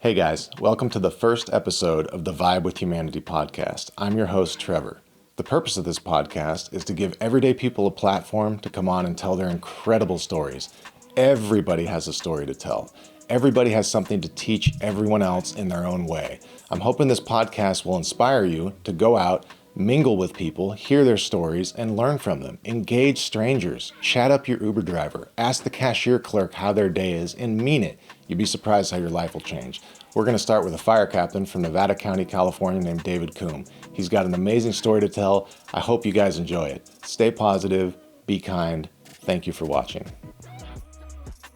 Hey guys, welcome to the first episode of the Vibe with Humanity podcast. I'm your host, Trevor. The purpose of this podcast is to give everyday people a platform to come on and tell their incredible stories. Everybody has a story to tell. Everybody has something to teach everyone else in their own way. I'm hoping this podcast will inspire you to go out, mingle with people, hear their stories, and learn from them. Engage strangers, chat up your Uber driver, ask the cashier clerk how their day is, and mean it. You'd be surprised how your life will change. We're going to start with a fire captain from Nevada County, California named David Coombe. He's got an amazing story to tell. I hope you guys enjoy it. Stay positive, be kind. Thank you for watching.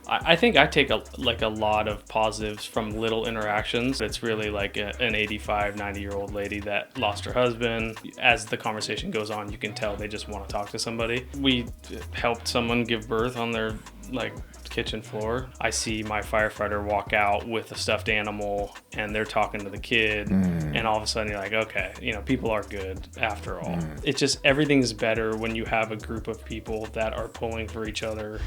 I think I take a lot of positives from little interactions. It's really like an 85, 90-year-old lady that lost her husband. As the conversation goes on, you can tell they just want to talk to somebody. We helped someone give birth on their kitchen floor. I see my firefighter walk out with a stuffed animal and they're talking to the kid and all of a sudden you're like, okay, people are good after all. It's just everything's better when you have a group of people that are pulling for each other.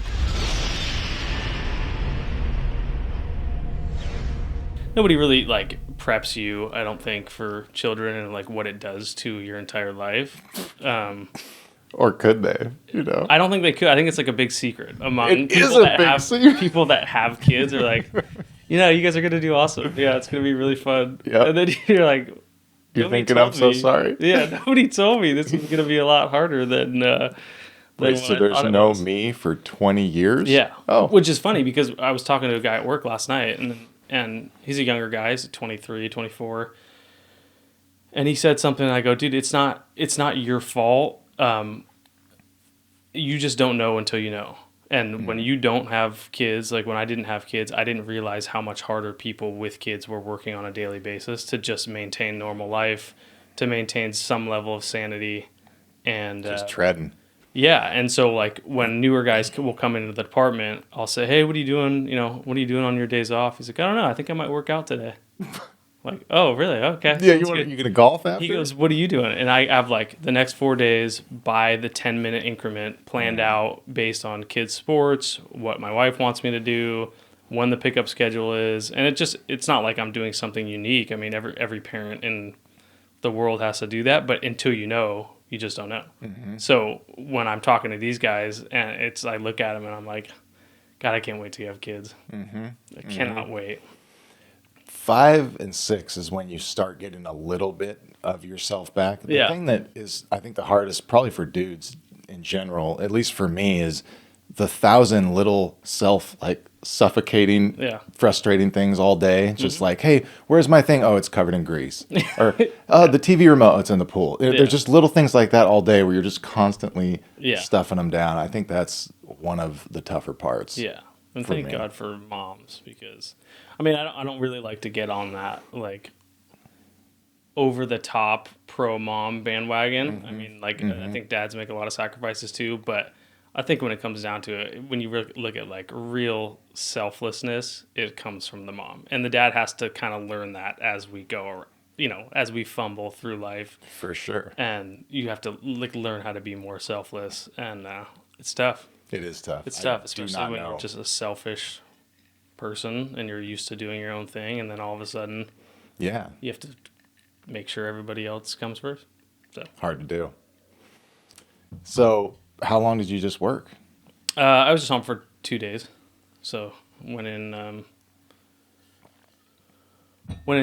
Nobody really preps you, I don't think, for children and what it does to your entire life. Or could they? I don't think they could. I think it's a big secret among people that have kids. Are like, you guys are gonna do awesome. Yeah, it's gonna be really fun. Yep. And then you're like, you're thinking I'm so sorry. Yeah, nobody told me this was gonna be a lot harder than. Wait, so there's no me for 20 years? Yeah. Oh, Which is funny because I was talking to a guy at work last night and he's a younger guy, he's 23, 24. And he said something, and I go, dude, it's not your fault. You just don't know until you know. And when you don't have kids, when I didn't have kids, I didn't realize how much harder people with kids were working on a daily basis to just maintain normal life, to maintain some level of sanity. And just treading. Yeah, and so when newer guys will come into the department, I'll say, "Hey, what are you doing? What are you doing on your days off?" He's like, "I don't know. I think I might work out today." Oh, really? Okay. Yeah, you gonna golf after? He goes, "What are you doing?" And I have the next 4 days by the 10-minute increment planned out based on kids' sports, what my wife wants me to do, when the pickup schedule is, and it's not like I'm doing something unique. I mean, every parent in the world has to do that, but until you just don't know. Mm-hmm. So when I'm talking to these guys, and I look at them and I'm like, God, I can't wait to have kids. Mm-hmm. I cannot wait. 5 and 6 is when you start getting a little bit of yourself back. The thing that is, I think, the hardest, probably for dudes in general, at least for me, is the 1,000 little suffocating, frustrating things all day. Just hey, where's my thing? Oh, it's covered in grease. Or the TV remote, it's in the pool. There's just little things like that all day where you're just constantly stuffing them down. I think that's one of the tougher parts. Yeah, and thank God for moms, because I don't really like to get on that over the top pro mom bandwagon. I think dads make a lot of sacrifices too, but I think when it comes down to it, when you look at real selflessness, it comes from the mom. And the dad has to kind of learn that as we go, as we fumble through life. For sure. And you have to learn how to be more selfless. And it's tough. It is tough. It's tough, especially when you're just a selfish person and you're used to doing your own thing. And then all of a sudden, you have to make sure everybody else comes first. So hard to do. So how long did you just work? I was just home for 2 days. So went in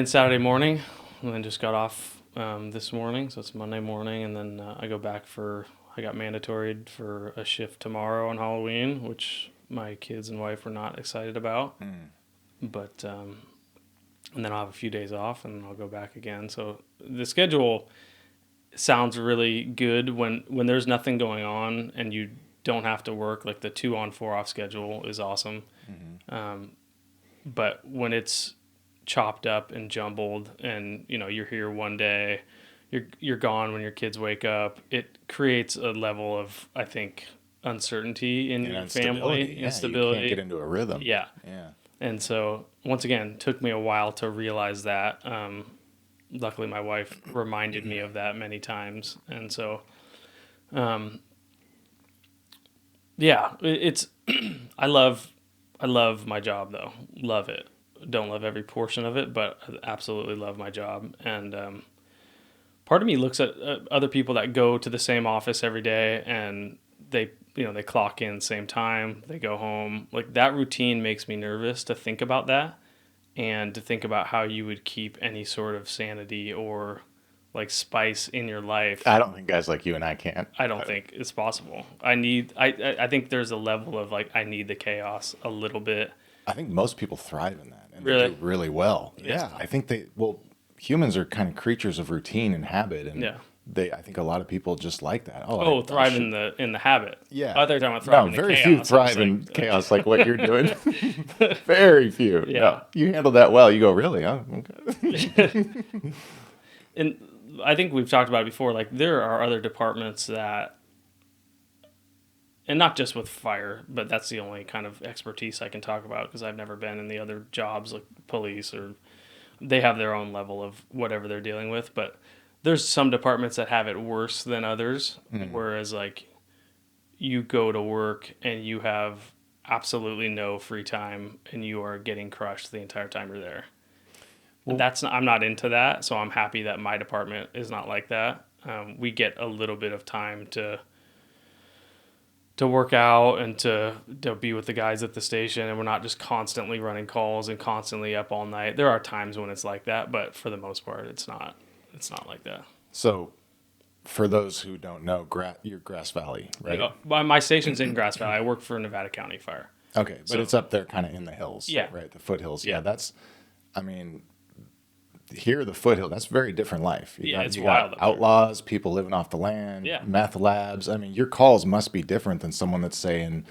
Saturday morning and then just got off this morning. So it's Monday morning. And then I got mandatoried for a shift tomorrow on Halloween, which my kids and wife were not excited about. But, and then I'll have a few days off and I'll go back again. So the schedule sounds really good when there's nothing going on and you don't have to work. The 2 on 4 off schedule is awesome. But when it's chopped up and jumbled and you're here one day, you're gone when your kids wake up, it creates a level of, I think, uncertainty in your family, instability. You can't get into a rhythm. Yeah. And so once again, it took me a while to realize that. Luckily, my wife reminded me of that many times. And so, it's, I love my job though. Love it. don't love every portion of it, but I absolutely love my job. And part of me looks at other people that go to the same office every day, and they clock in same time, they go home. Like, that routine makes me nervous to think about that, and to think about how you would keep any sort of sanity or like spice in your life. I don't think guys like you and I can. I don't think it's possible. I think there's a level of like, I need the chaos a little bit. I think most people thrive in that, and Really? they do really well. Yeah. I think humans are kind of creatures of routine and habit, and Yeah. I think a lot just like that. Thrive in the habit. Yeah. I thought you were talking about thrive in the very chaos. few I was thrive like, in chaos like what you're doing. Very few. Yeah. No, you handle that well. You go, really? Huh? Okay. And I think we've talked about it before. Like, there are other departments that, and not just with fire, but that's the only kind of expertise I can talk about, because I've never been in the other jobs like police, or they have their own level of whatever they're dealing with. But there's some departments that have it worse than others. Whereas, like, you go to work and you have absolutely no free time, and you are getting crushed the entire time you're there. Well, I'm not into that, so I'm happy that my department is not like that. We get a little bit of time to work out and to be with the guys at the station, and we're not just constantly running calls and constantly up all night. There are times when it's like that, but for the most part, it's not like that. So, for those who don't know, you're Grass Valley, right? My station's in Grass Valley. I work for Nevada County Fire. Okay, but it's up there kind of in the hills. Yeah. Right, the foothills. Yeah, here, the foothill, that's very different life. It's you wild got up there. outlaws, people living off the land, meth labs. Your calls must be different than someone that's, say, in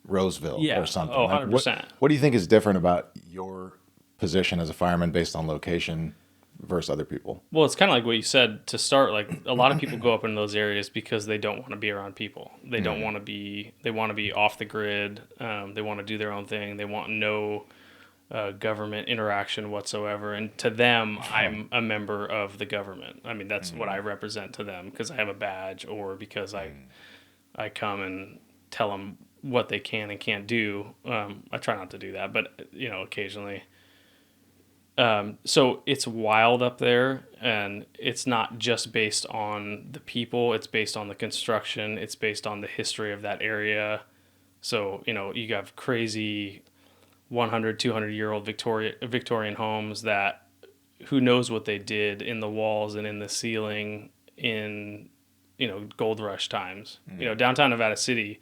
Roseville or something. 100%. What do you think is different about your position as a fireman based on location versus other people? Well, it's kind of like what you said to start. Like, a lot of people go up in those areas because they don't want to be around people. They don't want to be. They want to be off the grid. They want to do their own thing. They want no government interaction whatsoever. And to them, I'm a member of the government. That's what I represent to them, because I have a badge, or because I come and tell them what they can and can't do. I try not to do that, but occasionally. So it's wild up there, and it's not just based on the people. It's based on the construction. It's based on the history of that area. So, you have crazy 100, 200-year-old Victorian homes that, who knows what they did in the walls and in the ceiling in, gold rush times. Downtown Nevada City,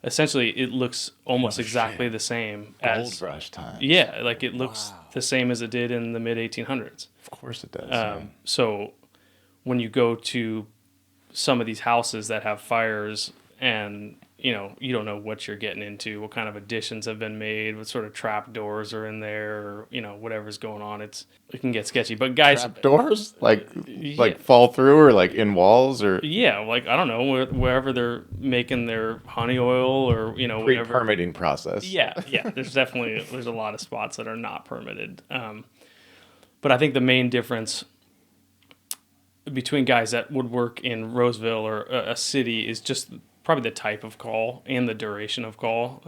essentially it looks almost exactly the same as Gold rush times. Yeah, like it looks the same as it did in the mid 1800s. Of course it does. So when you go to some of these houses that have fires, and you don't know what you're getting into, what kind of additions have been made, what sort of trap doors are in there, or whatever's going on, it can get sketchy. But guys, trap doors like fall through, or like in walls, or like, I don't know, wherever they're making their honey oil, or whatever permitting process. Yeah. There's a lot of spots that are not permitted. But I think the main difference between guys that would work in Roseville or a city is just probably the type of call and the duration of call.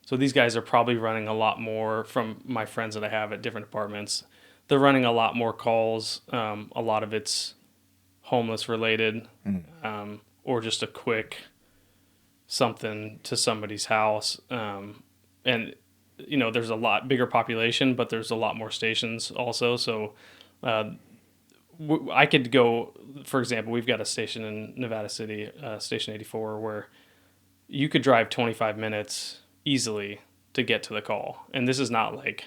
So these guys are probably running a lot more, from my friends that I have at different departments. They're running a lot more calls. A lot of it's homeless related, or just a quick something to somebody's house. And there's a lot bigger population, but there's a lot more stations also. So I could go, for example, we've got a station in Nevada City, Station 84, where you could drive 25 minutes easily to get to the call. And this is not like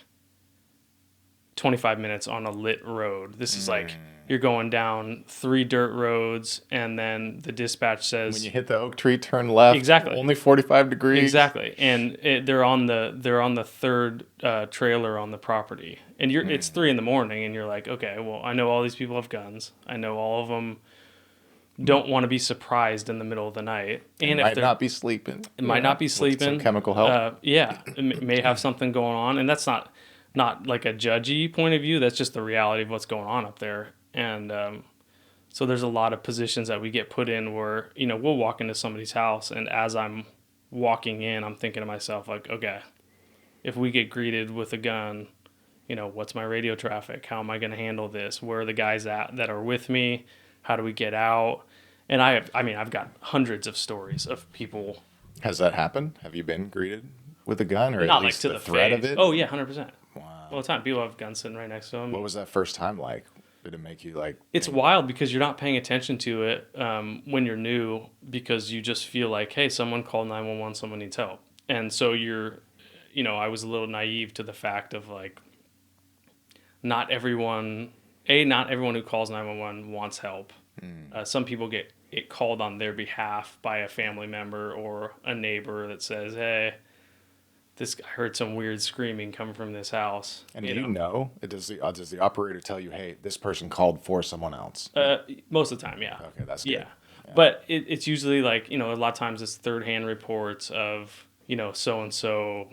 25 minutes on a lit road. This is like you're going down 3 dirt roads, and then the dispatch says, when you hit the oak tree, turn left. Exactly. Only 45 degrees. Exactly. And they're on the third trailer on the property, and it's 3 a.m, and you're like, okay, well, I know all these people have guns. I know all of them don't want to be surprised in the middle of the night, and might not be sleeping. It might not be sleeping. Some chemical help. It may have something going on, and that's not like a judgy point of view. That's just the reality of what's going on up there. And so there's a lot of positions that we get put in where, we'll walk into somebody's house, and as I'm walking in, I'm thinking to myself, like, okay, if we get greeted with a gun, what's my radio traffic? How am I going to handle this? Where are the guys at that are with me? How do we get out? And I've got hundreds of stories of people. Has that happened? Have you been greeted with a gun, or Not at like least to the the threat face. of it? Oh yeah, 100%. Wow. All the time, people have guns sitting right next to them. What was that first time like? Did it make you like? It's wild because you're not paying attention to it when you're new, because you just feel like, hey, someone called 911, someone needs help. And so I was a little naive to the fact of like, not everyone who calls 911 wants help. Some people get it called on their behalf by a family member or a neighbor that says, hey, I heard some weird screaming come from this house. And do you know? Does the operator tell you, hey, this person called for someone else? Most of the time, yeah. Okay, that's good. Yeah. But it's usually like, a lot of times it's third-hand reports of, so-and-so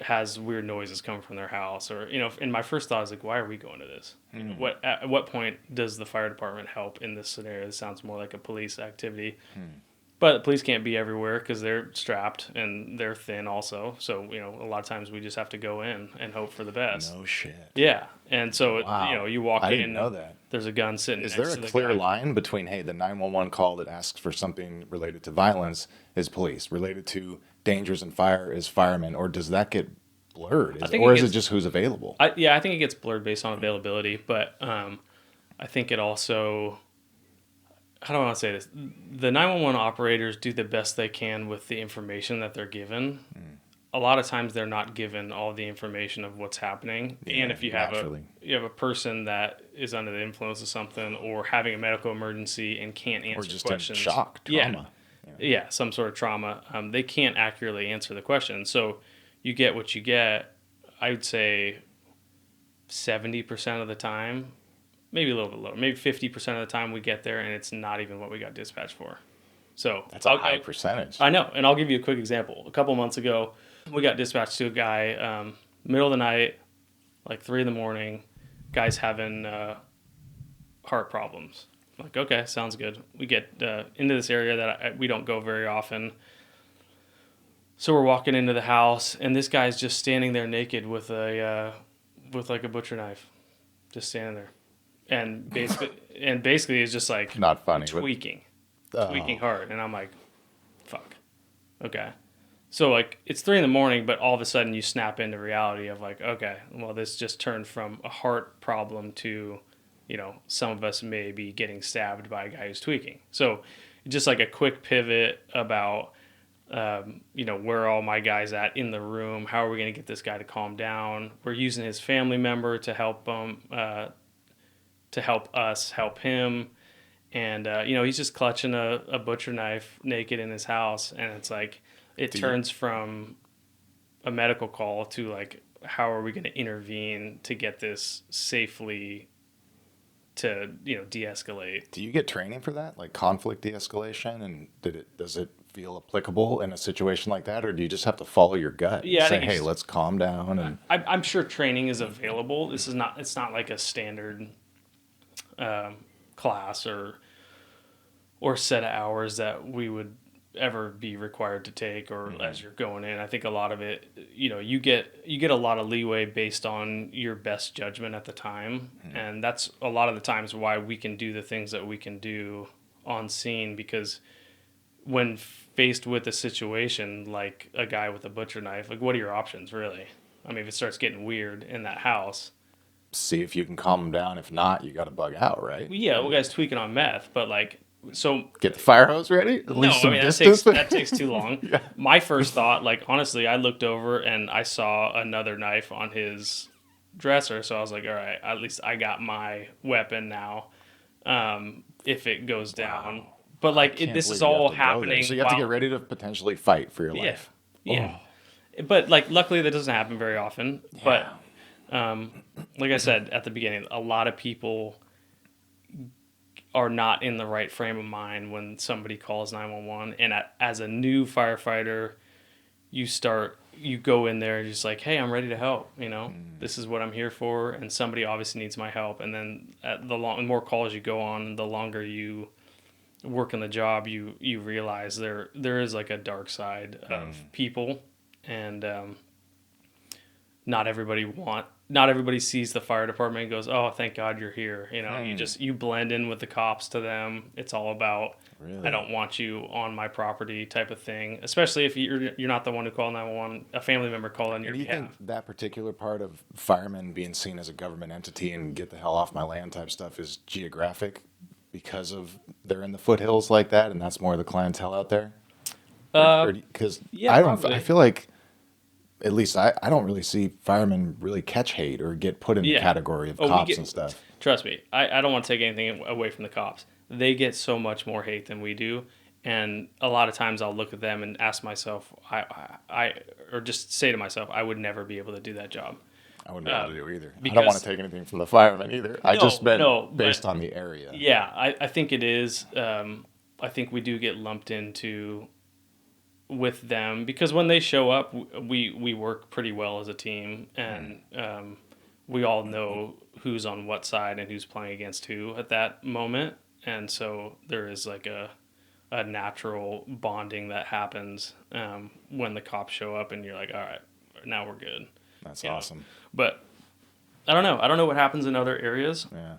has weird noises coming from their house, or, and my first thought is like, why are we going to this? At what point does the fire department help in this scenario? This sounds more like a police activity. But the police can't be everywhere because they're strapped and they're thin also. So, a lot of times we just have to go in and hope for the best. No shit. Yeah. And so, Wow. you walk in. I didn't know that. There's a gun sitting Is next there to a the clear guy. line between, hey, the 911 call that asks for something related to violence is police, related to dangers and fire is firemen, or does that get blurred? Is it just who's available? I think it gets blurred based on availability, but I think it also, how do I want to say this? The 911 operators do the best they can with the information that they're given. A lot of times they're not given all the information of what's happening. Yeah, and if you have a person that is under the influence of something or having a medical emergency and can't answer or just questions. in shock, trauma. Yeah, some sort of trauma. They can't accurately answer the question. So you get what you get. I would say 70% of the time, maybe a little bit lower, maybe 50% of the time we get there and it's not even what we got dispatched for. So That's a high percentage. I know. And I'll give you a quick example. A couple months ago, we got dispatched to a guy, middle of the night, like 3 a.m. Guy's having heart problems. I'm like, okay, sounds good. We get into this area that we don't go very often. So we're walking into the house, and this guy's just standing there naked with like a butcher knife, just standing there, and basically it's just like Not funny, tweaking hard, and I'm like, fuck, okay. So like it's 3 a.m, but all of a sudden you snap into reality of like, okay, well this just turned from a heart problem to, some of us may be getting stabbed by a guy who's tweaking. So just like a quick pivot about. Where are all my guys at in the room? How are we going to get this guy to calm down? We're using his family member to help him, to help us help him. And, he's just clutching a butcher knife naked in his house. And it's like, it turns from a medical call to like, how are we going to intervene to get this safely to, de-escalate? Do you get training for that? Like conflict de-escalation? And does it feel applicable in a situation like that, or do you just have to follow your gut? Yeah, say, hey, let's calm down. And I'm sure training is available. It's not like a standard class or set of hours that we would ever be required to take, or as you're going in. I think a lot of it, you get a lot of leeway based on your best judgment at the time, and that's a lot of the times why we can do the things that we can do on scene, because when faced with a situation like a guy with a butcher knife, like what are your options really? I mean, if it starts getting weird in that house, see if you can calm them down. If not, you got to bug out, right? Yeah, well, guy's tweaking on meth, but like, so get the fire hose ready. At least some distance. That takes too long. Yeah. My first thought, like honestly, I looked over and I saw another knife on his dresser, so I was like, all right, at least I got my weapon now. If it goes down. Wow. But like this is all happening. So you have to get ready to potentially fight for your life. Yeah. But like luckily that doesn't happen very often. Yeah. But like I said at the beginning, a lot of people are not in the right frame of mind when somebody calls 911. And as a new firefighter, you go in there and just like, hey, I'm ready to help. This is what I'm here for. And somebody obviously needs my help. And then the more calls you go on, the longer you work in the job, you realize there is like a dark side of people, and not everybody sees the fire department and goes, oh, thank God you're here. You blend in with the cops to them. It's all about, Really? I don't want you on my property type of thing, especially if you're not the one who called 911, a family member called on your Do you behalf. think that particular part of firemen being seen as a government entity and get the hell off my land type stuff is geographic because of they're in the foothills like that, and that's more of the clientele out there? Because Yeah, probably. I feel like, at least I don't really see firemen really catch hate or get put in the category of cops and stuff. Trust me, I don't want to take anything away from the cops. They get so much more hate than we do. And a lot of times I'll look at them and ask myself, or just say to myself, I would never be able to do that job. I wouldn't be able to do either. I because- don't want to take anything from the firemen either. I just meant based but- on the area. Yeah, I think it is. I think we do get lumped into with them because when they show up, we work pretty well as a team, and we all know who's on what side and who's playing against who at that moment, and so there is like a natural bonding that happens when the cops show up, and you're like, all right, now we're good. That's awesome. But I don't know. I don't know what happens in other areas. Yeah.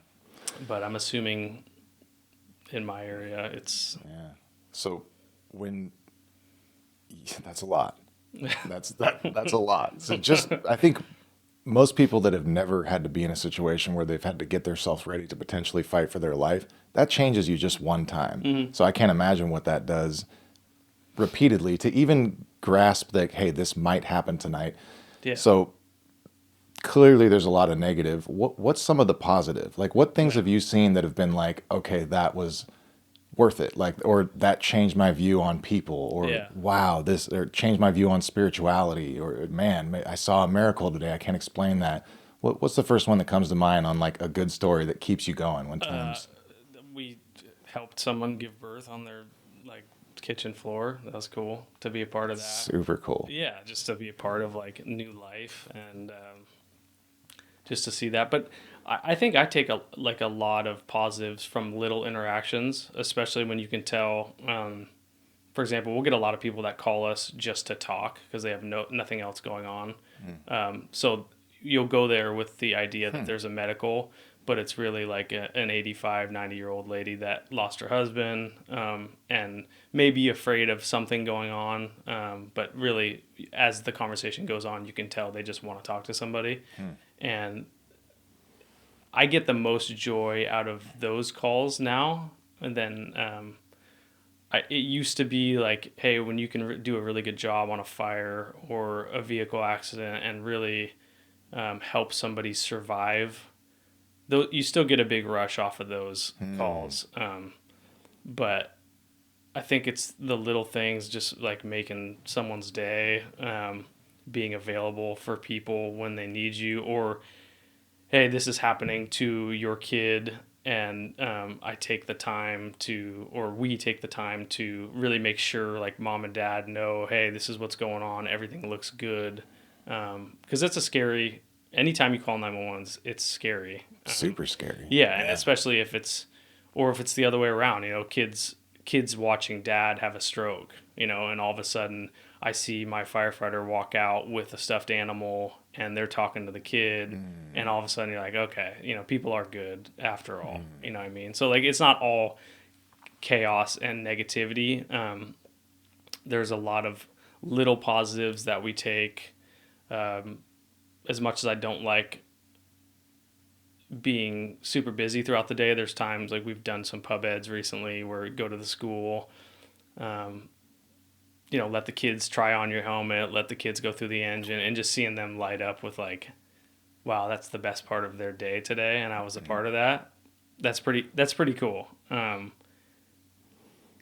But I'm assuming in my area, it's... Yeah. So that's a lot. That's a lot. So I think most people that have never had to be in a situation where they've had to get themselves ready to potentially fight for their life, that changes you just one time. Mm-hmm. So I can't imagine what that does repeatedly to even grasp that, hey, this might happen tonight. Yeah. So clearly there's a lot of negative. What's some of the positive? Like, what things have you seen that have been like, okay, that was worth it, like, or that changed my view on people, or wow, this, or changed my view on spirituality, or man, I saw a miracle today, I can't explain that. What's the first one that comes to mind on like a good story that keeps you going when times? We helped someone give birth on their like kitchen floor. That was cool to be a part of that. Super cool. Yeah, just to be a part of like new life and just to see that. But I think I take a lot of positives from little interactions, especially when you can tell. For example, we'll get a lot of people that call us just to talk because they have nothing else going on. So you'll go there with the idea that there's a medical, but it's really like an 85, 90-year-old lady that lost her husband and may be afraid of something going on. But really, as the conversation goes on, you can tell they just want to talk to somebody. And I get the most joy out of those calls now. And then it used to be like, hey, when you can do a really good job on a fire or a vehicle accident and really help somebody survive, you still get a big rush off of those calls. But I think it's the little things, just like making someone's day, being available for people when they need you, or hey, this is happening to your kid, and we take the time to really make sure like mom and dad know, hey, this is what's going on, everything looks good, because it's a scary, anytime you call 911, it's scary. Super scary. Yeah, and especially if it's the other way around, kids watching dad have a stroke, and all of a sudden I see my firefighter walk out with a stuffed animal and they're talking to the kid, and all of a sudden you're like, okay, people are good after all, you know what I mean? So like, it's not all chaos and negativity. There's a lot of little positives that we take, as much as I don't like being super busy throughout the day. There's times like we've done some pub eds recently where we go to the school, let the kids try on your helmet, let the kids go through the engine, and just seeing them light up with like, wow, that's the best part of their day today, and I was a part of that. That's pretty cool.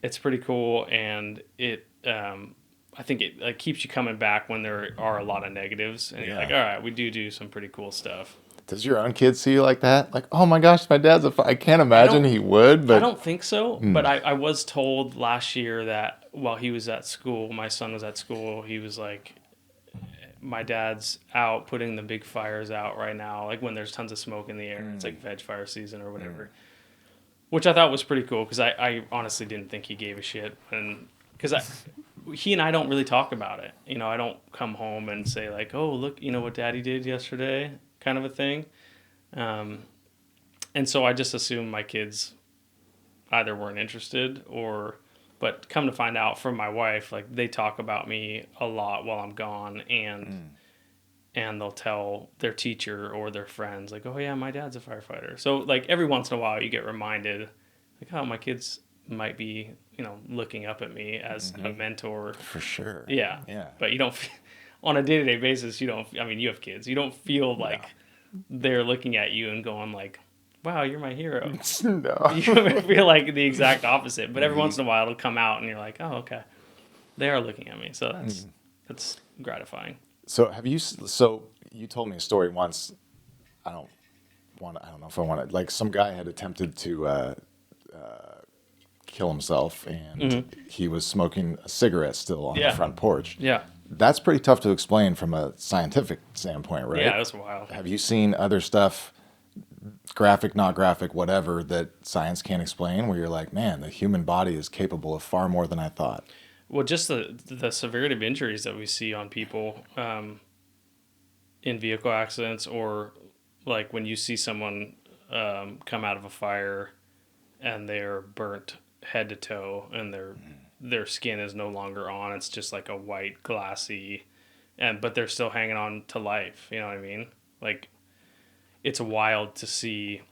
It's pretty cool, and it I think it like keeps you coming back when there are a lot of negatives, and you're like, all right, we do some pretty cool stuff. Does your own kid see you like that? Like, oh my gosh, my dad's I can't imagine he would, but I don't think so. But I was told last year that while he was at school, my son was at school, he was like, my dad's out putting the big fires out right now, like when there's tons of smoke in the air. It's like veg fire season or whatever, which I thought was pretty cool because I honestly didn't think he gave a shit. And because he and I don't really talk about it. I don't come home and say like, oh, look, what daddy did yesterday, kind of a thing. And so I just assume my kids either weren't interested but come to find out from my wife, like they talk about me a lot while I'm gone, and they'll tell their teacher or their friends like, oh yeah, my dad's a firefighter. So like every once in a while you get reminded like, oh, my kids might be, looking up at me as a mentor. For sure. Yeah. Yeah. But you don't, on a day-to-day basis, you have kids. You don't feel like they're looking at you and going like, wow, you're my hero. No. You feel like the exact opposite. But every once in a while it'll come out and you're like, oh, okay. They are looking at me. So that's gratifying. So you told me a story once. I don't know if I want to, like some guy had attempted to kill himself, and he was smoking a cigarette still on the front porch. Yeah. That's pretty tough to explain from a scientific standpoint, right? Yeah, that's wild. Have you seen other stuff, graphic, not graphic, whatever, that science can't explain, where you're like, man, the human body is capable of far more than I thought? Well, just the severity of injuries that we see on people in vehicle accidents, or like when you see someone come out of a fire and they're burnt head to toe and their skin is no longer on. It's just like a white, glassy, but they're still hanging on to life. You know what I mean? Like, it's wild to see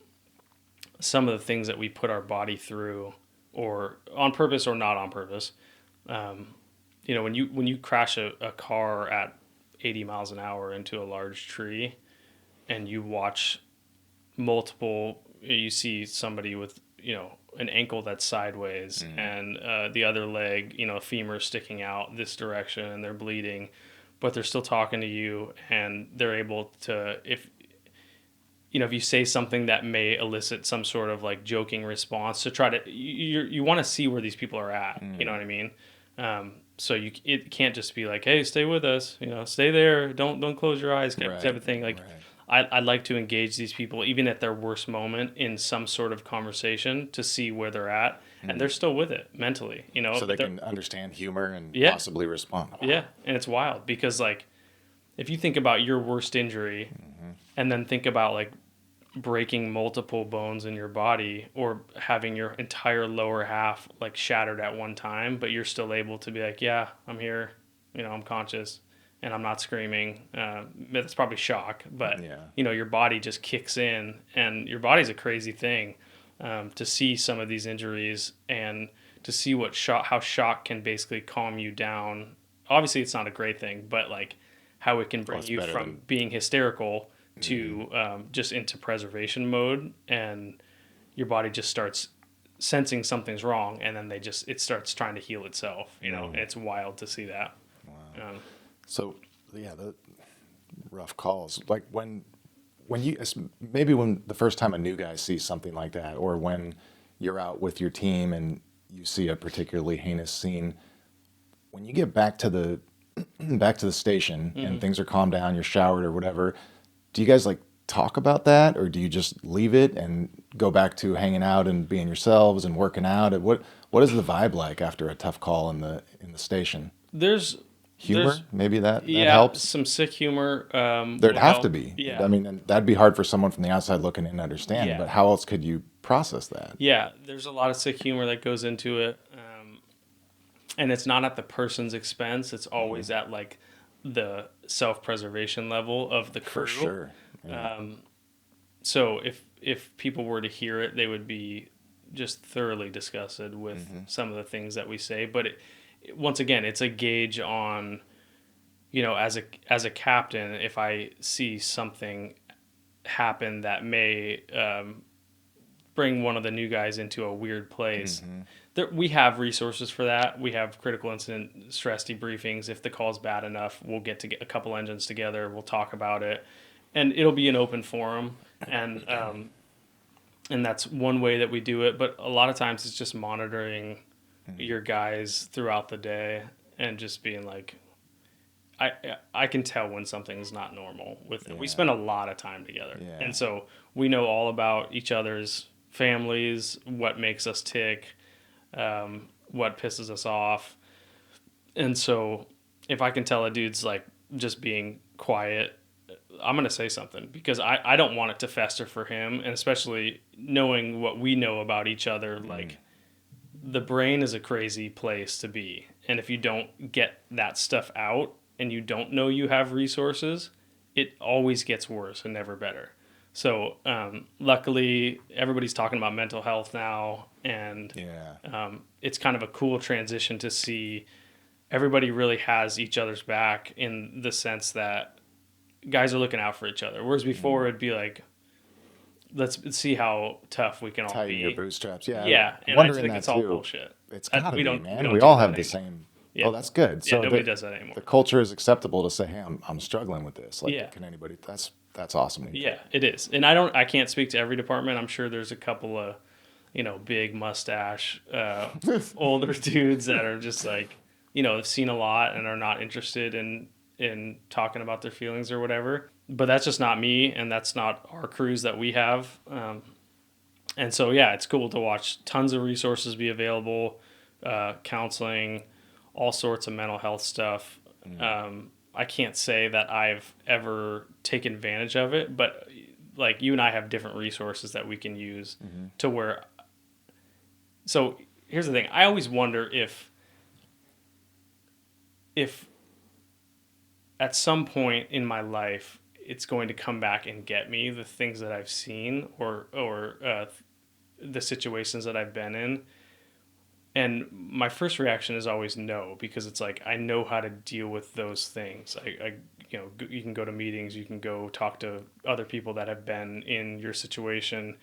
some of the things that we put our body through, or on purpose or not on purpose. When you crash a car at 80 miles an hour into a large tree, and you watch you see somebody with, an ankle that's sideways and the other leg, a femur sticking out this direction, and they're bleeding, but they're still talking to you, and they're able to, if you say something that may elicit some sort of like joking response to try to, you want to see where these people are at, you know what I mean? So it can't just be like, hey, stay with us, stay there, don't close your eyes, type of thing. Like, I'd like to engage these people even at their worst moment in some sort of conversation to see where they're at, and they're still with it mentally, so they can understand humor and possibly respond. Wow. Yeah, and it's wild because like if you think about your worst injury and then think about like breaking multiple bones in your body or having your entire lower half like shattered at one time, but you're still able to be like, yeah, I'm here, I'm conscious and I'm not screaming. That's probably shock, but your body just kicks in, and your body's a crazy thing. To see some of these injuries and to see how shock can basically calm you down. Obviously it's not a great thing, but like how it can bring you from being hysterical to just into preservation mode, and your body just starts sensing something's wrong, and then it starts trying to heal itself. It's wild to see that. Wow. So the rough calls, like when the first time a new guy sees something like that, or when you're out with your team and you see a particularly heinous scene, when you get back to the station and things are calmed down, you're showered or whatever, do you guys like talk about that, or do you just leave it and go back to hanging out and being yourselves and working out? What is the vibe like after a tough call in the station? There's humor, maybe that helps. Some sick humor. There'd have to be. Yeah. I mean, that'd be hard for someone from the outside looking in and understanding. But how else could you process that? Yeah, there's a lot of sick humor that goes into it, and it's not at the person's expense. It's always at like the self-preservation level of the crew. For sure. Yeah. So if people were to hear it, they would be just thoroughly disgusted with some of the things that we say. But once again, it's a gauge on, as a captain, if I see something happen that may bring one of the new guys into a weird place. We have resources for that. We have critical incident stress debriefings. If the call's bad enough, we'll get a couple engines together. We'll talk about it, and it'll be an open forum. And that's one way that we do it. But a lot of times it's just monitoring your guys throughout the day and just being like, I can tell when something's not normal with it. We spend a lot of time together. Yeah. And so we know all about each other's families, what makes us tick, what pisses us off. And so if I can tell a dude's like just being quiet, I'm going to say something because I don't want it to fester for him. And especially knowing what we know about each other, like the brain is a crazy place to be. And if you don't get that stuff out and you don't know you have resources, it always gets worse and never better. So luckily, everybody's talking about mental health now, and it's kind of a cool transition to see everybody really has each other's back in the sense that guys are looking out for each other. Whereas before, it'd be like, let's see how tough we can all Tighten be. your bootstraps. Yeah. Yeah, I'm and I wondering think that it's all too. bullshit. It's gotta We be, don't, man. we We don't all do have that the anymore. same. Yeah. Oh, that's good. Yeah, So nobody does that anymore. The culture is acceptable to say, "Hey, I'm struggling with this." Like, Yeah. can anybody? That's awesome. Yeah, it is. And I can't speak to every department. I'm sure there's a couple of, big mustache, older dudes that are just like, have seen a lot and are not interested in talking about their feelings or whatever. But that's just not me, and that's not our crews that we have. And so, yeah, it's cool to watch tons of resources be available, counseling, all sorts of mental health stuff. I can't say that I've ever taken advantage of it, but like you and I have different resources that we can use to where. So here's the thing. I always wonder if at some point in my life it's going to come back and get me, the things that I've seen or the situations that I've been in. And my first reaction is always no, because it's like I know how to deal with those things. You can go to meetings, you can go talk to other people that have been in your situation,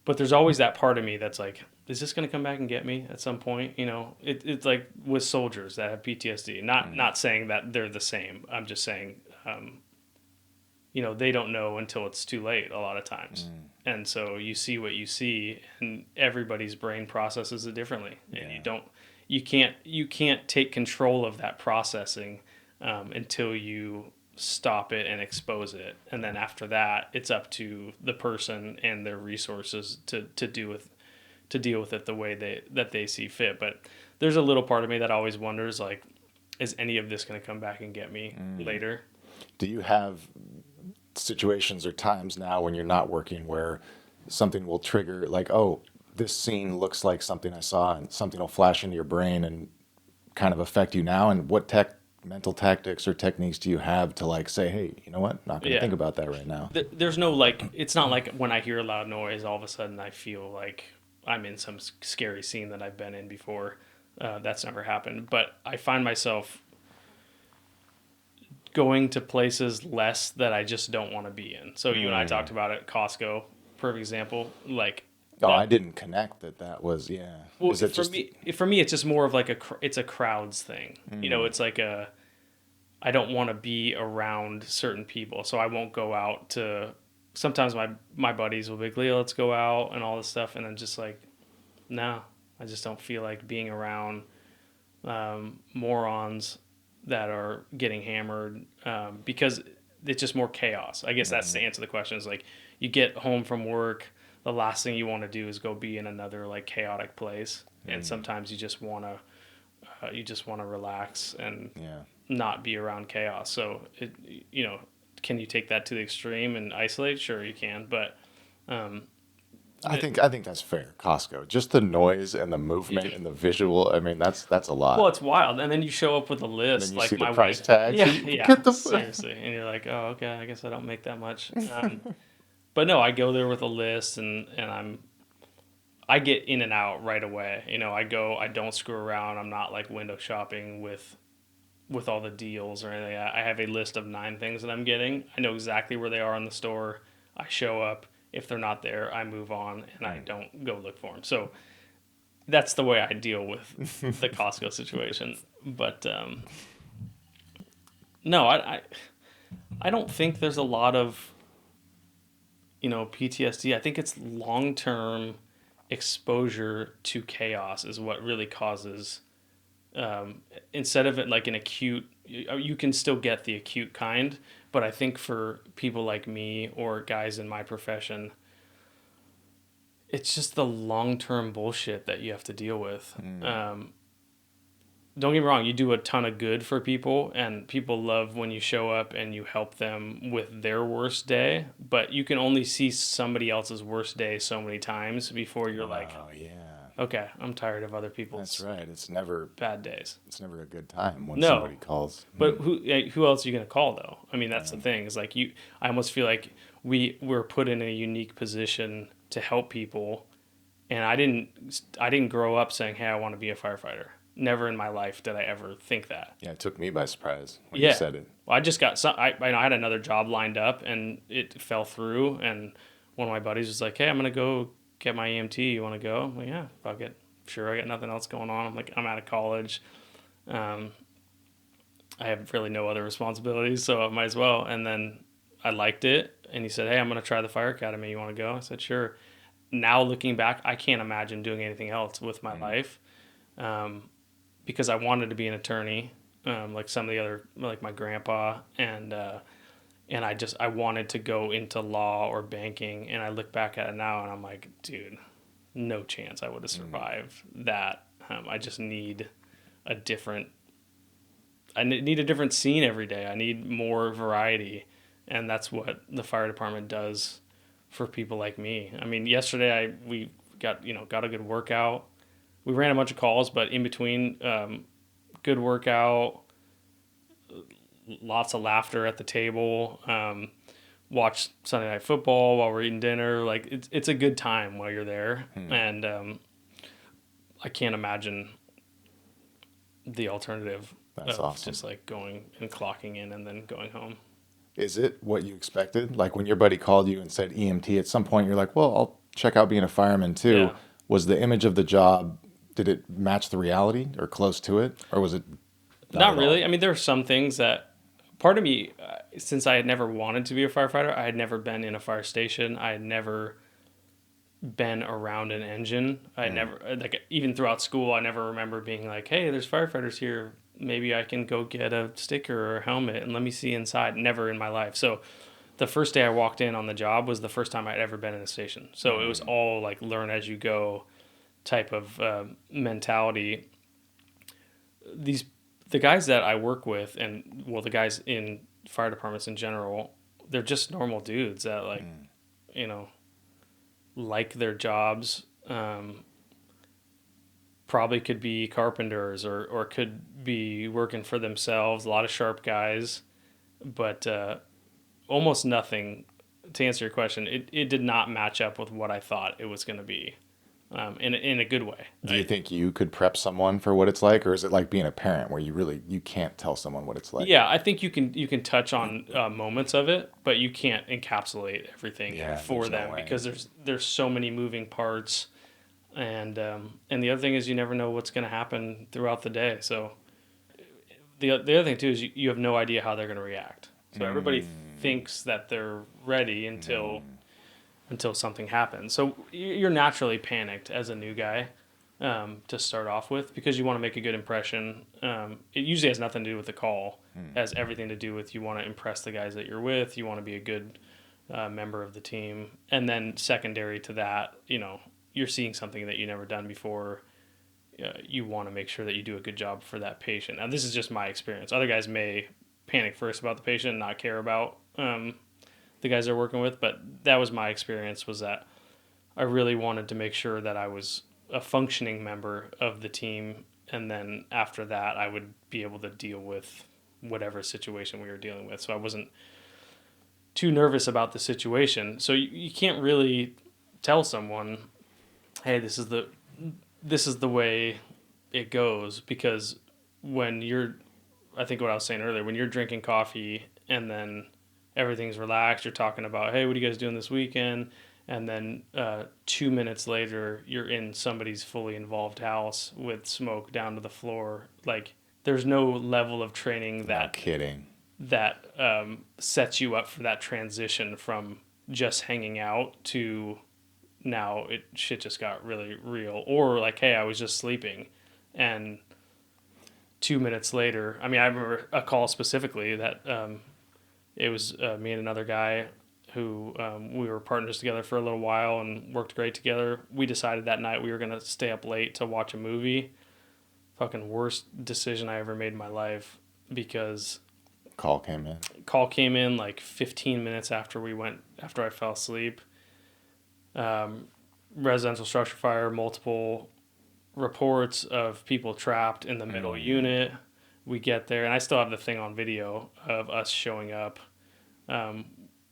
but there's always that part of me that's like, is this going to come back and get me at some point? It's like with soldiers that have PTSD. Not saying that they're the same. I'm just saying, they don't know until it's too late a lot of times. And so you see what you see, and everybody's brain processes it differently. And you can't take control of that processing until you stop it and expose it. And then after that, it's up to the person and their resources to deal with it the way that they see fit. But there's a little part of me that always wonders, like, is any of this going to come back and get me later? Do you have situations or times now when you're not working where something will trigger, like, oh, this scene looks like something I saw, and something will flash into your brain and kind of affect you now? And what mental tactics or techniques do you have to, like, say, hey, you know what, not going to think about that right now? There's no, like, it's not like when I hear a loud noise, all of a sudden I feel like I'm in some scary scene that I've been in before. That's never happened. But I find myself going to places less that I just don't want to be in. So you and I talked about it, Costco, perfect example. Like, I didn't connect that was, yeah. Well, Is it for me, it's just more of like it's a crowds thing. It's like I don't want to be around certain people, so I won't go out to. Sometimes my buddies will be like, Leo, let's go out and all this stuff, and I'm just like, no, I just don't feel like being around morons that are getting hammered because it's just more chaos. I guess that's the answer to the question. Is like, you get home from work, the last thing you want to do is go be in another like chaotic place, and sometimes you just want to relax and not be around chaos. So can you take that to the extreme and isolate? Sure, you can, but I think that's fair. Costco, just the noise and the movement and the visual. I mean, that's a lot. well, it's wild. And then you show up with a list, And then you like see my the price wife. tags. Yeah, Get the seriously. And you're like, oh, okay, I guess I don't make that much. But no, I go there with a list, and I get in and out right away. I don't screw around. I'm not like window shopping with all the deals or anything. I have a list of 9 things that I'm getting. I know exactly where they are in the store. I show up. If they're not there, I move on, and I don't go look for them. So that's the way I deal with the Costco situation. But no, I don't think there's a lot of PTSD. I think it's long-term exposure to chaos is what really causes. Instead of it like an acute, you can still get the acute kind, but I think for people like me or guys in my profession, it's just the long-term bullshit that you have to deal with. don't get me wrong, you do a ton of good for people, and people love when you show up and you help them with their worst day, but you can only see somebody else's worst day so many times before you're like, Oh, yeah. okay, I'm tired of other That's people's right. It's never bad days. a good time when No, somebody calls. but who else are you gonna call though? I mean, that's the thing. Is like I almost feel like we're put in a unique position to help people, and I didn't grow up saying, "Hey, I want to be a firefighter." Never in my life did I ever think that. Yeah, it took me by surprise when Yeah. you said it. Well, I just got some. I had another job lined up, and it fell through. And one of my buddies was like, "Hey, I'm gonna go get my EMT. You want to go?" I'm like, yeah, fuck it. Sure, I got nothing else going on. I'm like, I'm out of college. Um, I have really no other responsibilities, so I might as well. And then I liked it, and he said, "Hey, I'm gonna try the fire academy. You want to go?" I said, "Sure." Now looking back, I can't imagine doing anything else with my life, because I wanted to be an attorney, like some of the other, like my grandpa, and I wanted to go into law or banking. And I look back at it now, and I'm like, dude, no chance I would have survived that. I just need a different I need a different scene every day. I need more variety, and that's what the fire department does for people like me. I mean, yesterday we got a good workout. We ran a bunch of calls, but in between, good workout, lots of laughter at the table. Watch Sunday Night Football while we're eating dinner. Like it's a good time while you're there, and I can't imagine the alternative. That's awesome. Just like going and clocking in and then going home. Is it what you expected? Like when your buddy called you and said EMT, at some point you're like, well, I'll check out being a fireman too. Yeah. Was the image of the job, did it match the reality or close to it? Or was it Not really. all? I mean, there are some things that part of me, since I had never wanted to be a firefighter, I had never been in a fire station. I had never been around an engine. I never, like, even throughout school, I never remember being like, hey, there's firefighters here. Maybe I can go get a sticker or a helmet and let me see inside. Never in my life. So the first day I walked in on the job was the first time I'd ever been in a station. So it was all like learn as you go type of mentality. The guys that I work with, and well, the guys in fire departments in general, they're just normal dudes that like their jobs. Probably could be carpenters or could be working for themselves. A lot of sharp guys, but almost nothing. To answer your question, it did not match up with what I thought it was going to be, in a good way. Do you think you could prep someone for what it's like, or is it like being a parent where you can't tell someone what it's like? Yeah, I think you can touch on moments of it, but you can't encapsulate everything for them because there's so many moving parts, and the other thing is you never know what's going to happen throughout the day. So the other thing too is you have no idea how they're going to react. So everybody thinks that they're ready until something happens. So you're naturally panicked as a new guy to start off with because you want to make a good impression. It usually has nothing to do with the call. It has everything to do with you want to impress the guys that you're with. You want to be a good member of the team. And then secondary to that, you're seeing something that you've never done before. You want to make sure that you do a good job for that patient. Now, this is just my experience. Other guys may panic first about the patient and not care about the guys they're working with, but that was my experience, was that I really wanted to make sure that I was a functioning member of the team, and then after that I would be able to deal with whatever situation we were dealing with. So I wasn't too nervous about the situation. So you can't really tell someone, hey, this is the way it goes, because when I think what I was saying earlier, when you're drinking coffee and then everything's relaxed, you're talking about, hey, what are you guys doing this weekend? And then 2 minutes later, you're in somebody's fully involved house with smoke down to the floor. Like, there's no level of training Not kidding. that sets you up for that transition from just hanging out to now shit just got really real. Or like, hey, I was just sleeping, and 2 minutes later, I mean, I remember a call specifically that it was me and another guy who we were partners together for a little while and worked great together. We decided that night we were going to stay up late to watch a movie. fucking worst decision I ever made in my life, because Call came in. call came in like 15 minutes after I fell asleep. Residential structure fire, multiple reports of people trapped in the middle unit. We get there, and I still have the thing on video of us showing up.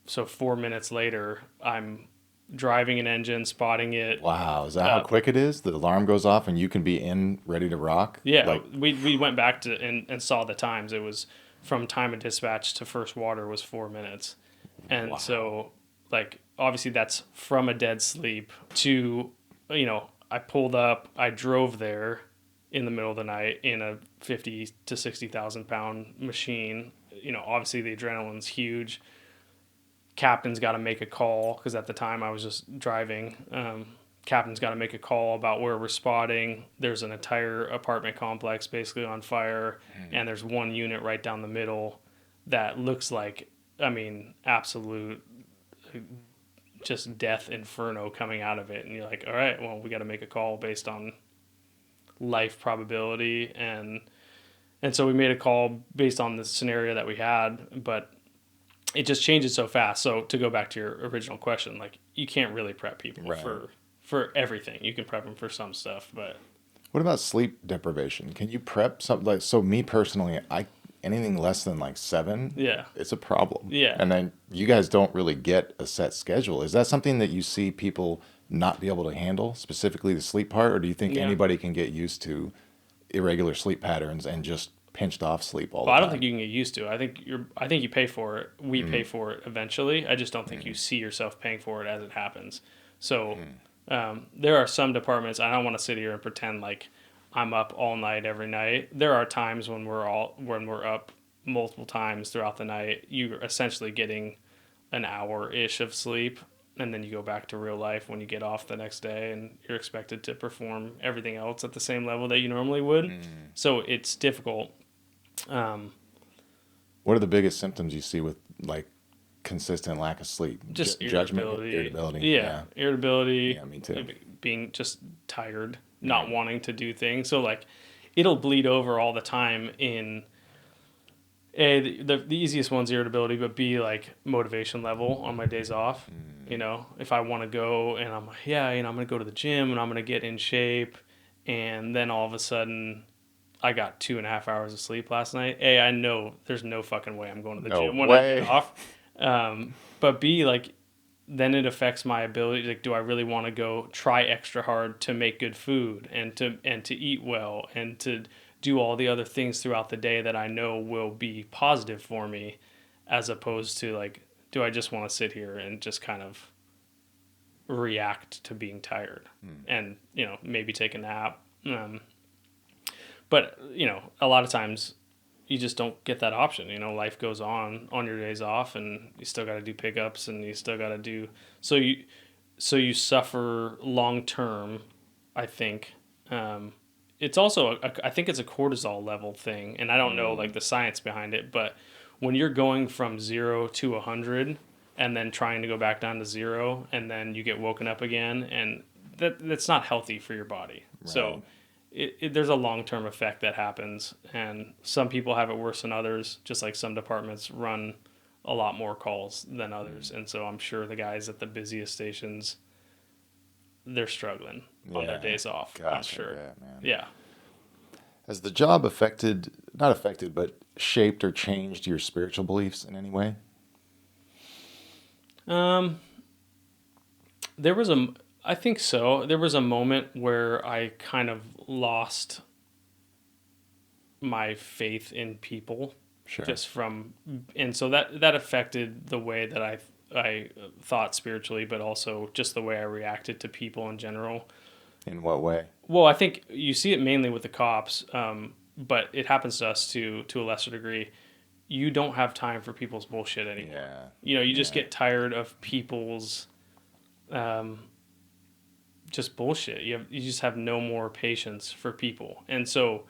So 4 minutes later, I'm driving an engine, spotting it. Wow, is that how quick it is? The alarm goes off and you can be in, ready to rock? Yeah, Like, we went back to and saw the times. It was from time of dispatch to first water was 4 minutes. And wow. so, like, obviously that's from a dead sleep to, I pulled up, I drove there in the middle of the night in a 50 to 60,000 pound machine. Obviously the adrenaline's huge. Captain's got to make a call, because at the time I was just driving. Captain's got to make a call about where we're spotting. There's an entire apartment complex basically on fire, and there's one unit right down the middle that looks like, absolute just death inferno coming out of it. And you're like, all right, well, we got to make a call based on life probability. And so we made a call based on the scenario that we had, but it just changes so fast. So to go back to your original question, like, you can't really prep people for everything. You can prep them for some stuff, but What about sleep deprivation? Can you prep something like, so me personally, anything less than like 7, yeah, it's a problem. Yeah. And then you guys don't really get a set schedule. Is that something that you see people not be able to handle, specifically the sleep part, or do you think Yeah. anybody can get used to irregular sleep patterns and just pinched off sleep all the I time? don't think you can get used to it. I think you pay for it. We pay for it eventually. I just don't think you see yourself paying for it as it happens. So there are some departments. I don't want to sit here and pretend like I'm up all night every night. There are times when we're up multiple times throughout the night. You're essentially getting an hour-ish of sleep, and then you go back to real life when you get off the next day, and you're expected to perform everything else at the same level that you normally would. So it's difficult. What are the biggest symptoms you see with like consistent lack of sleep? Just Judgment, irritability. irritability. Yeah, irritability. Yeah, me too. Being just tired, not wanting to do things. So like, it'll bleed over all the time in A, the easiest one's irritability, but B, like motivation level on my days off. If I want to go and I'm like, yeah, I'm going to go to the gym and I'm going to get in shape, and then all of a sudden I got 2.5 hours of sleep last night. A, I know there's no fucking way I'm going to the gym when I get off. But B, like, then it affects my ability. Like, do I really want to go try extra hard to make good food and to eat well and to do all the other things throughout the day that I know will be positive for me, as opposed to like, do I just want to sit here and just kind of react to being tired and, maybe take a nap. But, a lot of times you just don't get that option. Life goes on your days off, and you still got to do pickups, and you still got to do, so you suffer long term, I think. It's also, I think it's a cortisol level thing, and I don't know like the science behind it, but when you're going from 0 to 100 and then trying to go back down to 0, and then you get woken up again, and that's not healthy for your body. Right. So there's a long-term effect that happens, and some people have it worse than others, just like some departments run a lot more calls than others. And so I'm sure the guys at the busiest stations, they're struggling on their days off. Gosh, I'm sure. Man. Yeah. Has the job not affected, but shaped or changed your spiritual beliefs in any way? I think so. There was a moment where I kind of lost my faith in people. Sure. And so that affected the way that I thought spiritually, but also just the way I reacted to people in general. In what way? Well, I think you see it mainly with the cops, but it happens to us to a lesser degree. You don't have time for people's bullshit anymore. Yeah. You just get tired of people's just bullshit. You just have no more patience for people. And so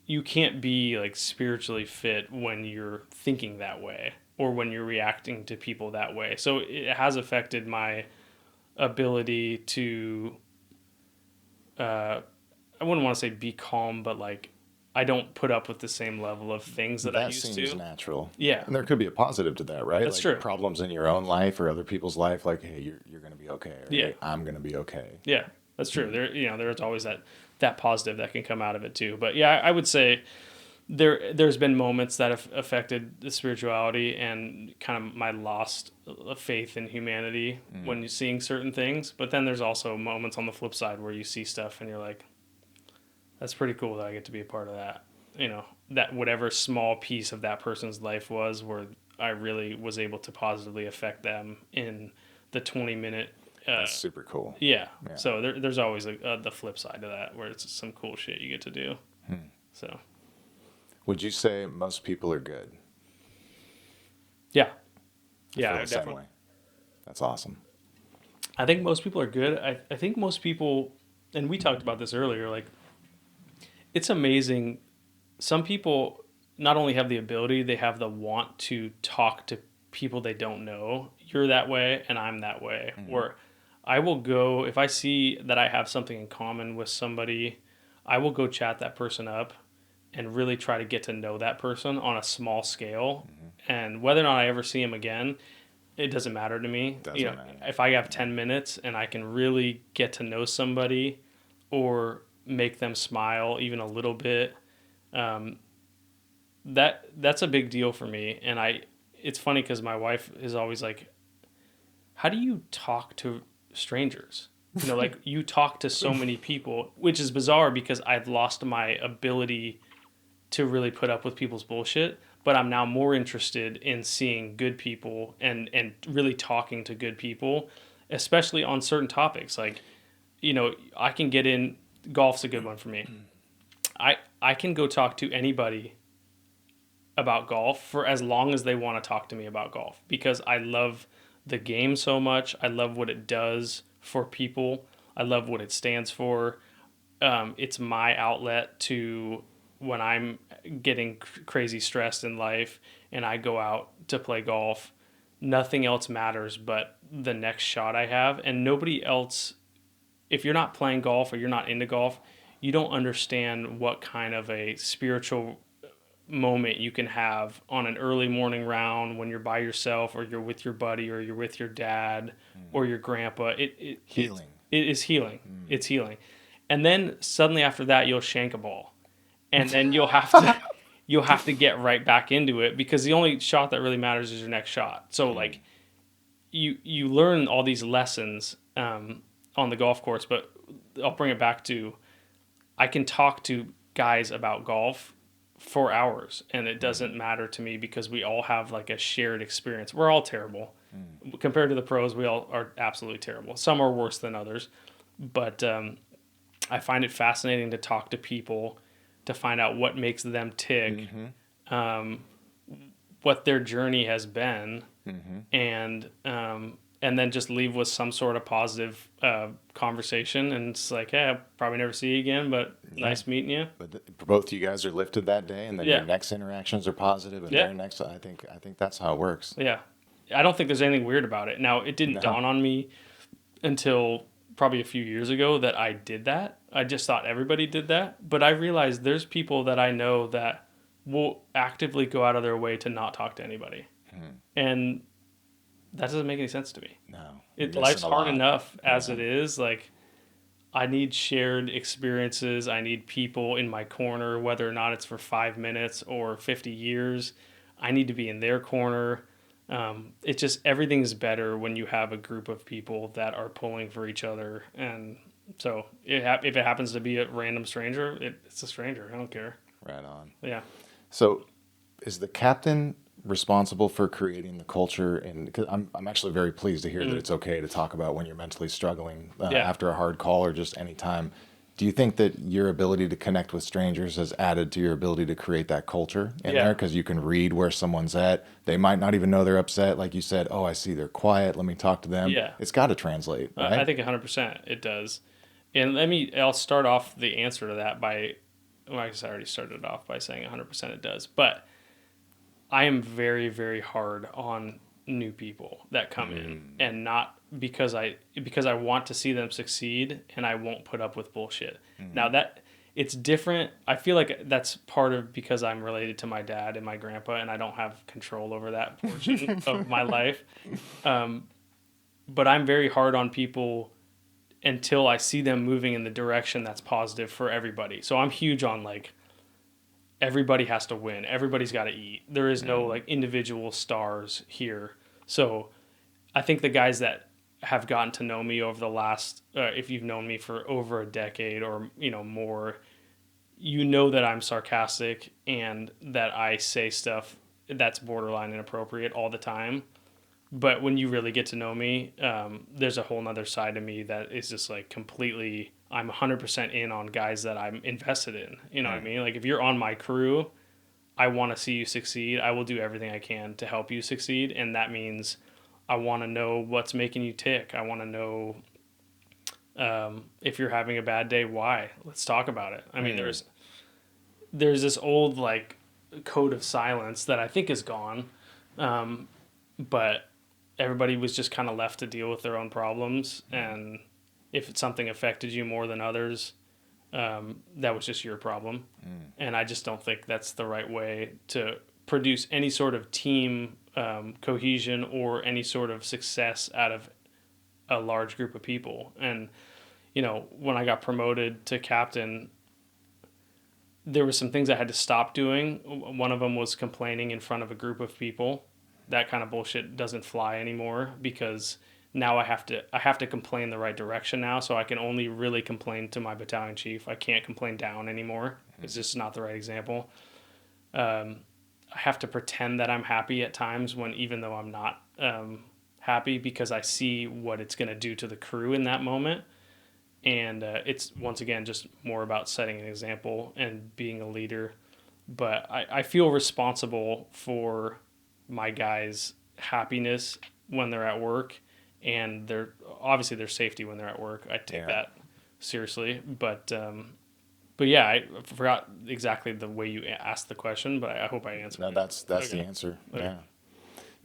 you can't be like spiritually fit when you're thinking that way or when you're reacting to people that way. So it has affected my ability to I wouldn't want to say be calm, but like I don't put up with the same level of things that I That used seems to. natural. Yeah, And there could be a positive to that, right? that's Like true. problems in your own life or other people's life, like, hey, you're going to be okay. Or, Yeah. hey, I'm going to be okay. Yeah, that's true. There, there's always that positive that can come out of it too. But yeah, I would say there's been moments that have affected the spirituality and kind of my lost faith in humanity when you're seeing certain things. But then there's also moments on the flip side where you see stuff and you're like, that's pretty cool that I get to be a part of that. That whatever small piece of that person's life was where I really was able to positively affect them in the 20-minute. That's super cool. Yeah. Yeah. So there's always the flip side to that where it's some cool shit you get to do. So. Would you say most people are good? Yeah. I Yeah, feel the same definitely. way. That's awesome. I think most people are good. I think most people, and we talked about this earlier, like, it's amazing. Some people not only have the ability, they have the want to talk to people they don't know. You're that way, and I'm that way. Where I will go, if I see that I have something in common with somebody, I will go chat that person up and really try to get to know that person on a small scale. And whether or not I ever see him again, it doesn't matter to me. Doesn't matter. If I have 10 minutes and I can really get to know somebody or make them smile even a little bit, that's a big deal for me. And it's funny because my wife is always like, how do you talk to strangers? Like you talk to so many people, which is bizarre because I've lost my ability to really put up with people's bullshit, but I'm now more interested in seeing good people and really talking to good people, especially on certain topics. Like, I can get in, golf's a good one for me. I can go talk to anybody about golf for as long as they want to talk to me about golf because I love the game so much. I love what it does for people. I love what it stands for. It's my outlet to when I'm getting crazy stressed in life and I go out to play golf. Nothing else matters but the next shot I have. And nobody else, if you're not playing golf or you're not into golf, you don't understand what kind of a spiritual moment you can have on an early morning round when you're by yourself or you're with your buddy or you're with your dad or your grandpa. Healing. It is healing. It's healing. And then suddenly after that you'll shank a ball. And then you'll have to get right back into it because the only shot that really matters is your next shot. So like you learn all these lessons on the golf course, but I'll bring it back to I can talk to guys about golf for hours and it doesn't matter to me because we all have like a shared experience. We're all terrible. Compared to the pros, we all are absolutely terrible. Some are worse than others, but I find it fascinating to talk to people to find out what makes them tick, what their journey has been, and then just leave with some sort of positive conversation. And it's like, hey, I'll probably never see you again, but nice meeting you. But both of you guys are lifted that day, and then your next interactions are positive, and their next. I think that's how it works. Yeah, I don't think there's anything weird about it. Now, it didn't dawn on me until probably a few years ago that I did that. I just thought everybody did that, but I realized there's people that I know that will actively go out of their way to not talk to anybody, and that doesn't make any sense to me. No, Life's hard enough as it is. Like, I need shared experiences. I need people in my corner, whether or not it's for 5 minutes or 50 years. I need to be in their corner. It's just everything's better when you have a group of people that are pulling for each other. And so if it happens to be a random stranger, it's a stranger. I don't care. Right on. Yeah. So, is the captain responsible for creating the culture? And because I'm actually very pleased to hear that it's okay to talk about when you're mentally struggling after a hard call or just any time. Do you think that your ability to connect with strangers has added to your ability to create that culture in there? Because you can read where someone's at. They might not even know they're upset. Like you said, oh, I see they're quiet. Let me talk to them. Yeah. It's got to translate, right? I think 100% it does. And I'll start off the answer to that by, well, I guess I already started off by saying 100% it does. But I am very, very hard on new people that come in, and not because I want to see them succeed, and I won't put up with bullshit. Now it's different. I feel like that's part of because I'm related to my dad and my grandpa, and I don't have control over that portion of my life. But I'm very hard on people until I see them moving in the direction that's positive for everybody. So I'm huge on like everybody has to win. Everybody's got to eat. There is no like individual stars here. So I think the guys that have gotten to know me over the last, if you've known me for over a decade or, more, that I'm sarcastic and that I say stuff that's borderline inappropriate all the time. But when you really get to know me, there's a whole nother side of me that is just like completely, I'm 100% in on guys that I'm invested in. You know what I mean? Like if you're on my crew, I want to see you succeed. I will do everything I can to help you succeed. And that means I want to know what's making you tick. I want to know if you're having a bad day, why? Let's talk about it. I mean, there's this old like code of silence that I think is gone. But everybody was just kind of left to deal with their own problems. And if something affected you more than others, that was just your problem. And I just don't think that's the right way to produce any sort of team cohesion or any sort of success out of a large group of people. And, when I got promoted to captain, there were some things I had to stop doing. One of them was complaining in front of a group of people. That kind of bullshit doesn't fly anymore because now I have to complain the right direction now. So I can only really complain to my battalion chief. I can't complain down anymore. It's just not the right example. I have to pretend that I'm happy at times even though I'm not happy because I see what it's going to do to the crew in that moment. And it's, once again, just more about setting an example and being a leader. But I feel responsible for my guys' happiness when they're at work and their safety when they're at work. I take that seriously. But yeah, I forgot exactly the way you asked the question, but I hope I answered it. No, that's the answer. Okay. Yeah.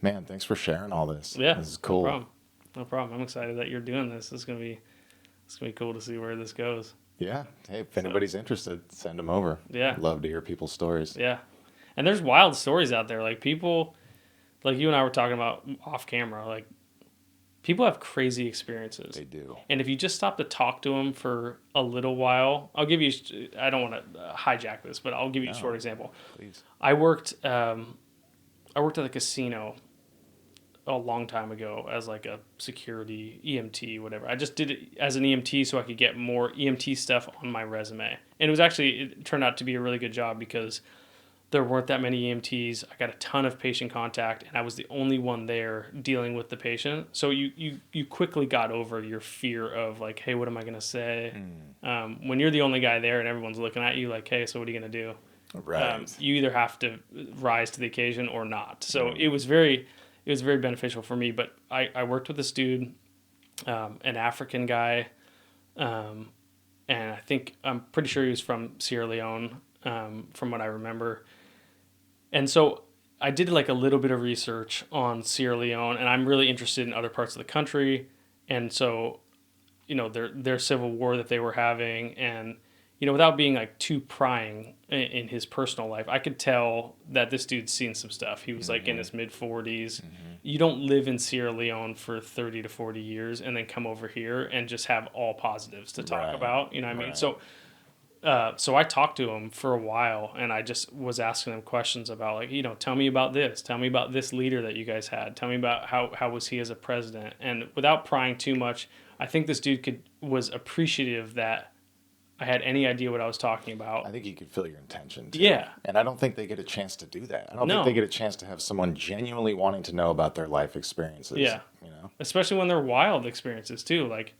Man, thanks for sharing all this. Yeah. This is cool. No problem. I'm excited that you're doing this. It's gonna be cool to see where this goes. Yeah. Hey, if anybody's interested, send them over. Yeah. I'd love to hear people's stories. Yeah. And there's wild stories out there. Like people, like you and I were talking about off camera, like people have crazy experiences. They do. And if you just stop to talk to them for a little while, I don't want to hijack this, but I'll give you a short example. Please. I worked at the casino a long time ago as like a security EMT, whatever. I just did it as an EMT so I could get more EMT stuff on my resume. And it turned out to be a really good job because there weren't that many EMTs. I got a ton of patient contact, and I was the only one there dealing with the patient. So you quickly got over your fear of like, hey, what am I going to say? When you're the only guy there and everyone's looking at you like, hey, so what are you going to do? Right. You either have to rise to the occasion or not. So it was very beneficial for me. But I worked with this dude, an African guy, and I'm pretty sure he was from Sierra Leone, from what I remember. And so I did like a little bit of research on Sierra Leone, and I'm really interested in other parts of the country. And so, their civil war that they were having, and without being like too prying in his personal life, I could tell that this dude's seen some stuff. He was like in his mid 40s. You don't live in Sierra Leone for 30 to 40 years and then come over here and just have all positives to talk about. You know what I mean? So I talked to him for a while, and I just was asking him questions about like, tell me about this. Tell me about this leader that you guys had. Tell me about how was he as a president. And without prying too much, I think this dude was appreciative that I had any idea what I was talking about. I think you could feel your intention too. Yeah. And I don't think they get a chance to do that. I don't think they get a chance to have someone genuinely wanting to know about their life experiences. Yeah. Especially when they're wild experiences too. Like,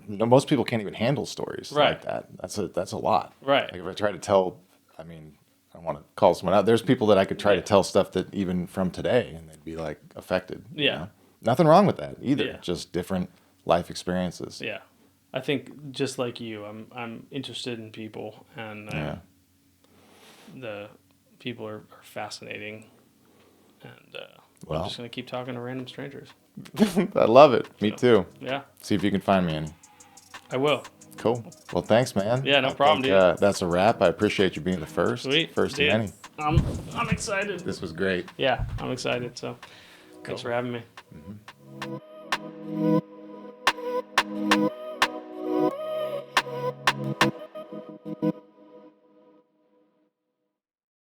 most people can't even handle stories like that. That's a lot. Right. Like if I try to tell, I don't want to call someone out. There's people that I could try to tell stuff that even from today, and they'd be like affected. Yeah. Nothing wrong with that either. Yeah. Just different life experiences. Yeah. I think just like you, I'm interested in people, and the people are fascinating, and I'm just gonna keep talking to random strangers. I love it. Me too. Yeah. See if you can find me any. I will. Cool. Well, thanks, man. Yeah, no I problem, think, dude. that's a wrap. I appreciate you being the first. Sweet. First dude. of many. I'm excited. This was great. Yeah, I'm excited. So thanks for having me. Mm-hmm.